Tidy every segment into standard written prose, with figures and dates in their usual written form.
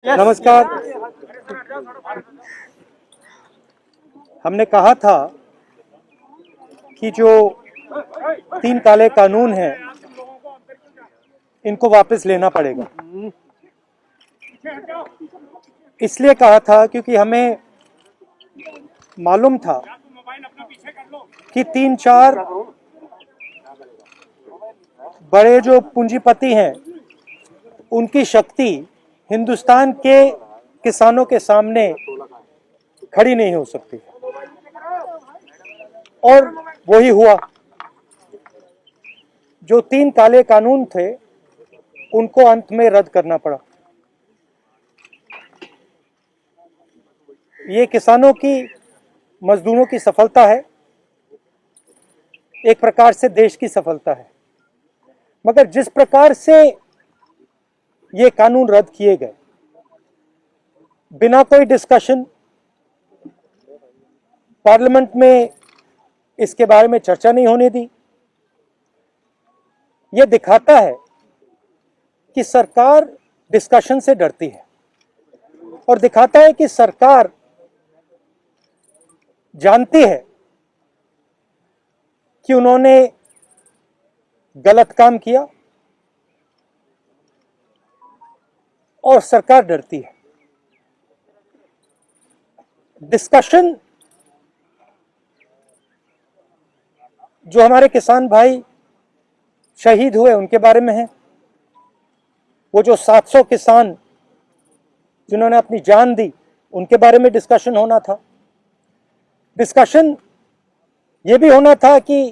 नमस्कार। हमने कहा था कि जो 3 काले कानून हैं इनको वापस लेना पड़ेगा। इसलिए कहा था क्योंकि हमें मालूम था कि 3-4 बड़े जो पूंजीपति हैं उनकी शक्ति हिंदुस्तान के किसानों के सामने खड़ी नहीं हो सकती, और वही हुआ। जो 3 काले कानून थे उनको अंत में रद्द करना पड़ा। ये किसानों की, मजदूरों की सफलता है, एक प्रकार से देश की सफलता है। मगर जिस प्रकार से ये कानून रद्द किए गए, बिना कोई डिस्कशन, पार्लियामेंट में इसके बारे में चर्चा नहीं होने दी, यह दिखाता है कि सरकार डिस्कशन से डरती है, और दिखाता है कि सरकार जानती है कि उन्होंने गलत काम किया, और सरकार डरती है। डिस्कशन जो हमारे किसान भाई शहीद हुए उनके बारे में है, वो जो 700 किसान जिन्होंने अपनी जान दी उनके बारे में डिस्कशन होना था। डिस्कशन ये भी होना था कि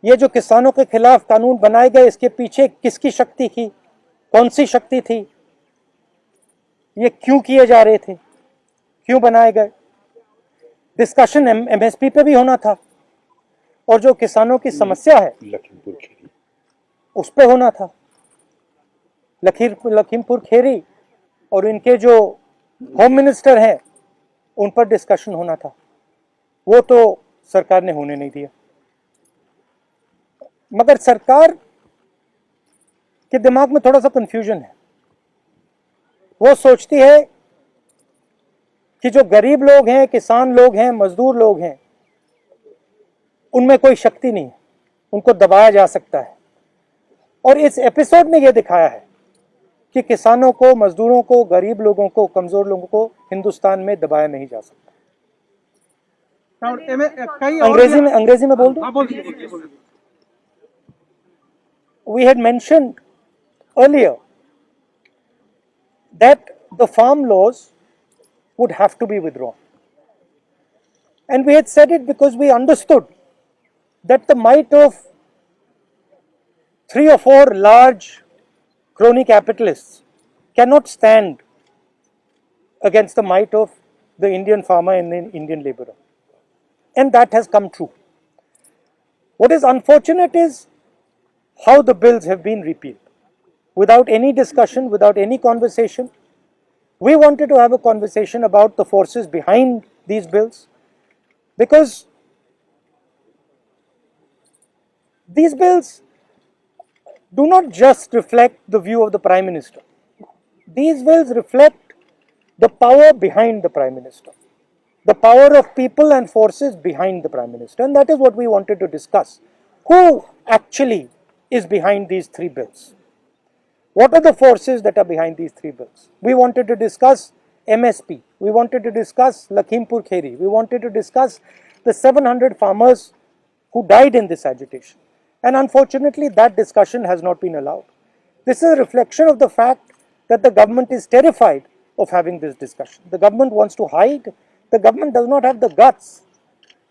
ये जो किसानों के खिलाफ कानून बनाए गए, इसके पीछे किसकी शक्ति थी, कौन सी शक्ति थी, ये क्यों किए जा रहे थे, क्यों बनाए गए। डिस्कशन एमएसपी पे भी होना था, और जो किसानों की समस्या है लखीमपुर खेरी, उस पे होना था। लखीमपुर खेरी और इनके जो होम मिनिस्टर हैं उन पर डिस्कशन होना था, वो तो सरकार ने होने नहीं दिया। मगर सरकार के दिमाग में थोड़ा सा कंफ्यूजन है। वो सोचती है कि जो गरीब लोग हैं, किसान लोग हैं, मजदूर लोग हैं, उनमें कोई शक्ति नहीं है, उनको दबाया जा सकता है। और इस एपिसोड में यह दिखाया है कि किसानों को, मजदूरों को, गरीब लोगों को, कमजोर लोगों को हिंदुस्तान में दबाया नहीं जा सकता। अंग्रेजी में बोल दूं? We had mentioned earlier that the farm laws would have to be withdrawn, and we had said it because we understood that the might of 3 or 4 large crony capitalists cannot stand against the might of the Indian farmer and the Indian laborer, and that has come true. What is unfortunate is how the bills have been repealed without any discussion, without any conversation. We wanted to have a conversation about the forces behind these bills, because these bills do not just reflect the view of the Prime Minister. These bills reflect the power behind the Prime Minister, the power of people and forces behind the Prime Minister, and that is what we wanted to discuss. Who actually is behind these 3 bills? What are the forces that are behind these 3 bills? We wanted to discuss MSP. We wanted to discuss Lakhimpur Kheri. We wanted to discuss the 700 farmers who died in this agitation. And unfortunately, that discussion has not been allowed. This is a reflection of the fact that the government is terrified of having this discussion. The government wants to hide. The government does not have the guts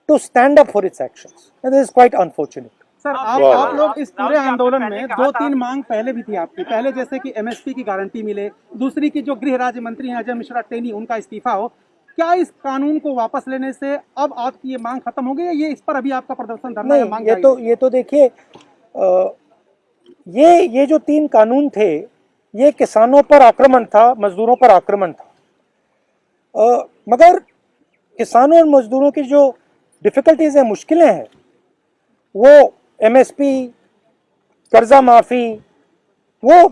to stand up for its actions. And this is quite unfortunate. Sir, आप लोग इस पूरे आंदोलन में 2-3 मांग पहले भी थी आपकी, पहले जैसे कि एमएसपी की गारंटी मिले, दूसरी की जो गृह राज्य मंत्री हैं अजय मिश्रा टेनी, उनका इस्तीफा हो। क्या इस कानून को वापस लेने से अब आपकी ये मांग खत्म हो गई है? ये इस पर अभी आपका प्रदर्शन धरना है? मांग ये तो देखिए, ये जो 3 कानून थे, ये किसानों पर आक्रमण था, मजदूरों पर आक्रमण था। मगर किसानों और मजदूरों की जो डिफिकल्टीज है, मुश्किलें हैं, वो एमएसपी, कर्जा माफी, वो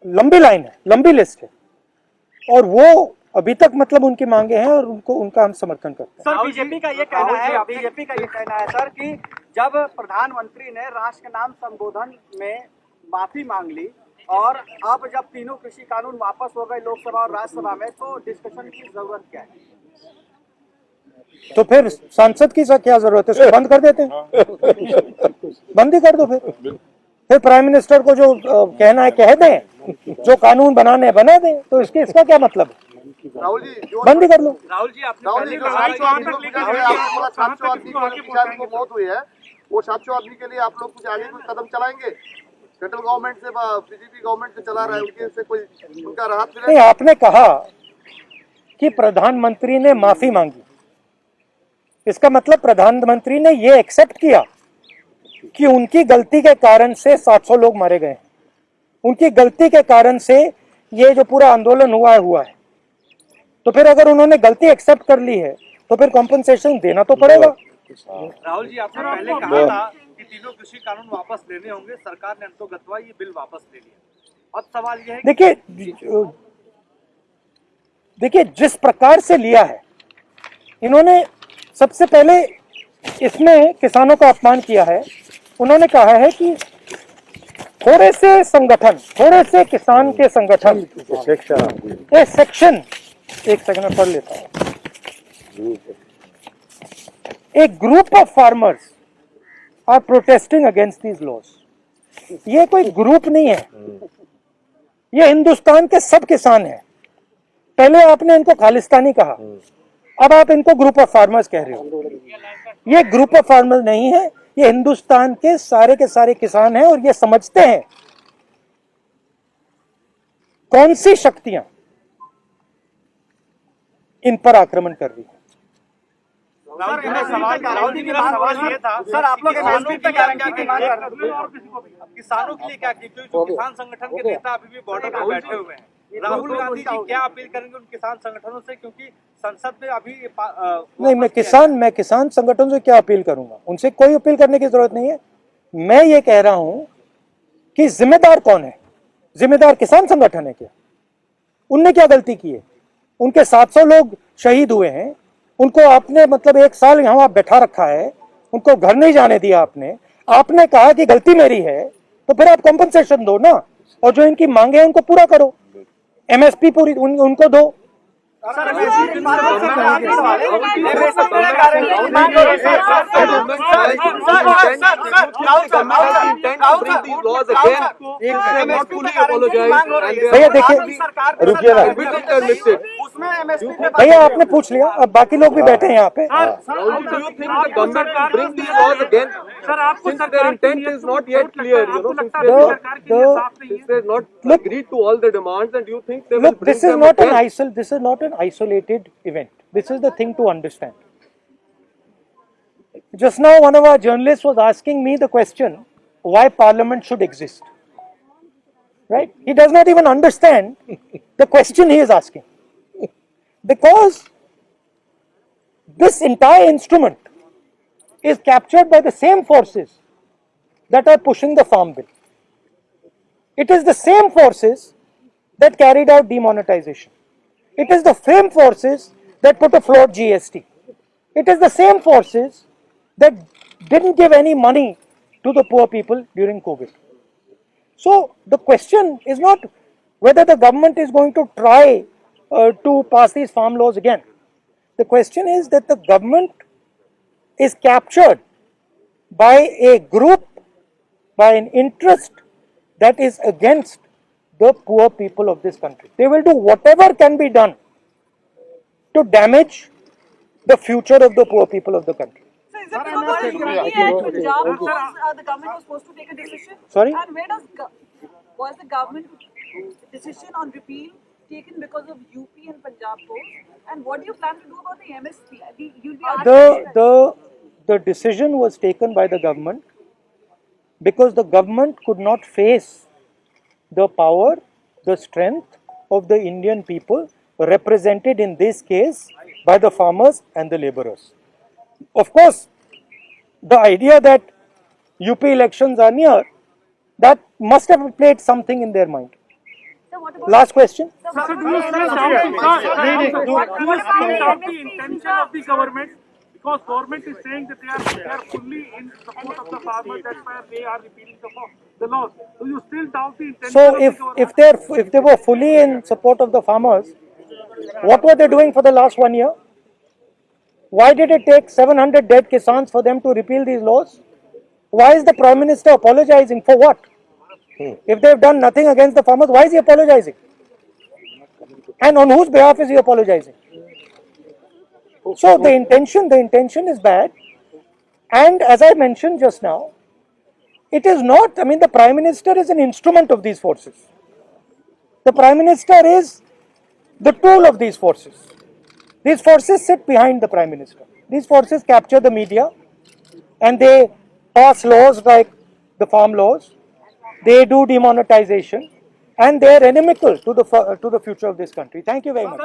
लंबी लाइन है, लंबी लिस्ट है, और वो अभी तक मतलब उनकी मांगे हैं और उनका हम समर्थन करते हैं। सर बीजेपी का ये कहना है सर कि जब प्रधानमंत्री ने राष्ट्र के नाम संबोधन में माफी मांग ली और अब जब तीनों कृषि कानून वापस हो गए लोकसभा और राज्यसभा में, तो डिस्कशन की जरूरत क्या है? तो फिर सांसद की क्या जरूरत है, उसको बंद कर देते हैं, बंद ही कर दो। फिर प्राइम मिनिस्टर को जो कहना है कह दें, जो कानून बनाने हैं बना दें, तो इसका क्या मतलब है? राहुल जी, बंद ही कर लो। राहुल जी, आपने राहुल जी, जो 700 आदमी को मौत हुई है, वो 700 आदमी के लिए आप लोग कुछ आगे कोई कदम चलाएंगे? सेंट्रल गवर्नमेंट से, बीजेपी गवर्नमेंट से चला रहा है, उनके से कोई उनका राहत मिले? नहीं, आपने कहा कि प्रधानमंत्री ने माफी मांगी, इसका मतलब प्रधानमंत्री ने ये एक्सेप्ट किया कि उनकी गलती के कारण से 700 लोग मारे गए, उनकी गलती के कारण से ये जो पूरा आंदोलन हुआ है। तो फिर अगर उन्होंने गलती एक्सेप्ट कर ली है तो फिर कॉम्पनसेशन देना तो पड़ेगा। राहुल जी, आपने पहले कहा था कि तीनों कृषि कानून वापस लेने होंगे, सरकार ने अंतोगत्वा ये बिल वापस ले लिया। अब सवाल यह है, देखिए जिस प्रकार से लिया है इन्होंने, सबसे पहले इसमें किसानों का अपमान किया है। उन्होंने कहा है कि थोड़े से किसान के संगठन, सेक्शन, एक सेकंड में पढ़ लेता हूं। A group of farmers are protesting against these laws. ये कोई ग्रुप नहीं है, ये हिंदुस्तान के सब किसान हैं। पहले आपने इनको खालिस्तानी कहा, अब आप इनको ग्रुप ऑफ फार्मर्स कह रहे हो। ये ग्रुप ऑफ फार्मर्स नहीं है, ये हिंदुस्तान के सारे किसान हैं और ये समझते हैं कौन सी शक्तियां इन पर आक्रमण कर रही है। राहुल जी, मेरा सवाल ये था, सर आप लोग एमएसपी पे क्या मांग कर रहे हैं? किसानों के लिए क्या की? क्योंकि जो किसान संगठन के नेता अभी भी बॉर्डर पर बैठे हुए हैं, राहुल गांधी जी क्या अपील करेंगे उन किसान संगठनों से? क्योंकि संसद में अभी नहीं, मैं किसान संगठनों से क्या अपील करूंगा? उनसे कोई अपील करने की जरूरत नहीं है। मैं ये कह रहा हूं कि जिम्मेदार कौन है? जिम्मेदार किसान संगठन है क्या? उनने क्या गलती की है? उनके 700 लोग शहीद हुए हैं, उनको आपने मतलब 1 साल यहां आप बैठा रखा है, उनको घर नहीं जाने दिया आपने कहा कि गलती मेरी है, तो फिर आप कॉम्पनसेशन दो ना, और जो इनकी मांगे हैं उनको पूरा करो, एमएसपी पूरी उनको दो। भैया देखिए, रुकिए ना भैया, आपने पूछ लिया, अब बाकी लोग भी बैठे हैं यहाँ पे। सर आपको their intent is not yet clear, not agreed to all the demands, and you think they will Look, bring this is them not again? an isolated event. This is the thing to understand. Just now, one of our journalists was asking me the question, why Parliament should exist. Right? He does not even understand the question he is asking. Because this entire instrument is captured by the same forces that are pushing the farm bill. It is the same forces that carried out demonetization. It is the same forces that put afloat GST. It is the same forces that didn't give any money to the poor people during COVID. So the question is not whether the government is going to try to pass these farm laws again. The question is that the government is captured by a group, by an interest that is against the poor people of this country. They will do whatever can be done to damage the future of the poor people of the country. So is it because the government was supposed to take a decision? Sorry? And where was the government decision on repeal taken because of UP and Punjab both? And what do you plan to do about the MSP? You'll be asked The decision was taken by the government because the government could not face the power, the strength of the Indian people represented in this case by the farmers and the laborers. Of course, the idea that UP elections are near, that must have played something in their mind. what about Last question. Sir, So do you still doubt the MSP intention of the government? Because government is saying that they are fully in support of the farmers. That's why they are repealing the laws. Do you still doubt the intention So of the government? if they were fully in support of the farmers, what were they doing for the last 1 year? Why did it take 700 dead Kisans for them to repeal these laws? Why is the Prime Minister apologizing for what? If they've done nothing against the farmers, why is he apologizing? And on whose behalf is he apologizing? So the intention is bad. And as I mentioned just now, it is not, I mean, the Prime Minister is an instrument of these forces. The Prime Minister is the tool of these forces. These forces sit behind the Prime Minister. These forces capture the media and they pass laws like the farm laws. They do demonetization and they are inimical to the future of this country. Thank you very much.